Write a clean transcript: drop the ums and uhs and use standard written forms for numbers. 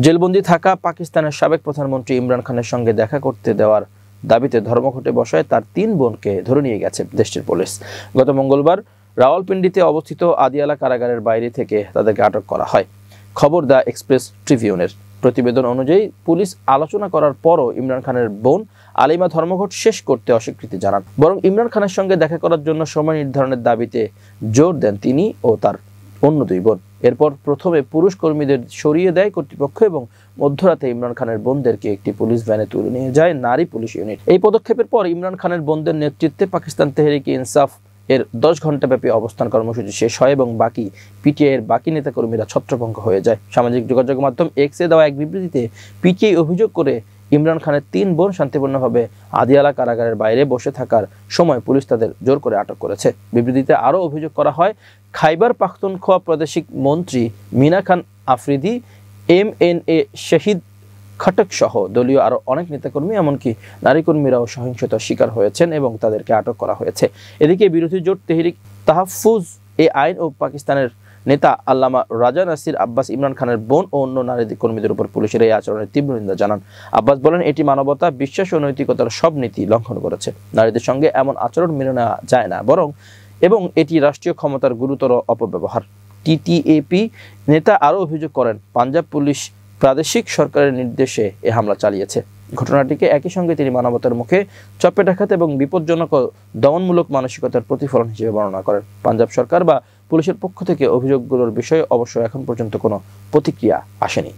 জেলবন্দি থাকা পাকিস্তানের সাবেক প্রধানমন্ত্রী ইমরান খানের সঙ্গে দেখা করতে দেওয়ার দাবিতে ধর্মঘটে বসায় তার 3 বোনকে ধরে নিয়ে গেছে দেশটির পুলিশ। গত মঙ্গলবার রাওয়ালপিন্ডিতে অবস্থিত আদিয়ালা কারাগারের বাইরে থেকে তাদেরকে আটক করা হয়। খবর দ্য এক্সপ্রেস ট্রিবিউনের প্রতিবেদন অনুযায়ী পুলিশ আলোচনা করার পরও ইমরান খানের বোন আলিমা ধর্মঘট শেষ করতে অস্বীকৃতি জানান, বরং ইমরান খানের সঙ্গে দেখা করার জন্য সময় নির্ধারণের দাবিতে জোর দেন তিনি ও তার অন্য 2 বোন। এরপর প্রথমে পুরুষ কর্মীদের সরিয়ে দেয় কর্তৃপক্ষ এবং মধ্যরাতে ইমরান খানের বোনদেরকে একটি পুলিশ ভ্যানে তুলে নিয়ে যায় নারী পুলিশ ইউনিট। এই পদক্ষেপের পর ইমরান খানের বোনদের নেতৃত্বে পাকিস্তান তেহরিকে ইনসাফ এর 10 ঘণ্টাব্যাপী অবস্থান কর্মসূচি শেষ হয় এবং পিটিআই এর বাকি নেতাকর্মীরা ছত্রভঙ্গ হয়ে যায়। সামাজিক যোগাযোগ মাধ্যম এক্সে দেওয়া এক বিবৃতিতে পিটিআই অভিযোগ করে ইমরান খানের 3 বোন শান্তিপূর্ণভাবে আদিয়ালা কারাগারের বাইরে বসে থাকার সময় পুলিশ তাদের জোর করে আটক করেছে। বিবৃতিতে আরও অভিযোগ করা হয়, খাইবার পাখতুনখোয়া প্রাদেশিক মন্ত্রী মিনা খান আফ্রিদি, MNA শহীদ খটক সহ দলীয় আরও অনেক নেতাকর্মী এমনকি নারী কর্মীরাও সহিংসতার শিকার হয়েছেন এবং তাদেরকে আটক করা হয়েছে। এদিকে বিরোধী জোট তেহরিক তাহফুজ আইন ও পাকিস্তানের নেতা আল্লামা রাজা নাসির আব্বাস ইমরান খানের বোন ও অন্য নারী কর্মীদের উপর পুলিশের এই আচরণের তীব্র নিন্দা জানান। আব্বাস বলেন, এটি মানবতা, বিশ্বাস ও নৈতিকতার সব নীতি লঙ্ঘন করেছে। নারীদের সঙ্গে এমন আচরণ মেনে নেওয়া যায় না এবং এটি রাষ্ট্রীয় ক্ষমতার গুরুতর অপব্যবহার। TTAP নেতা আরও অভিযোগ করেন, পাঞ্জাব পুলিশ প্রাদেশিক সরকারের নির্দেশে এ হামলা চালিয়েছে। ঘটনাটিকে একই সঙ্গে তিনি মানবতার মুখে চপেটাঘাত এবং বিপজ্জনক ও দমনমূলক মানসিকতার প্রতিফলন হিসেবে বর্ণনা করেন। পাঞ্জাব সরকার বা পুলিশের পক্ষ থেকে অভিযোগগুলোর বিষয়ে অবশ্য এখন পর্যন্ত কোনো প্রতিক্রিয়া আসেনি।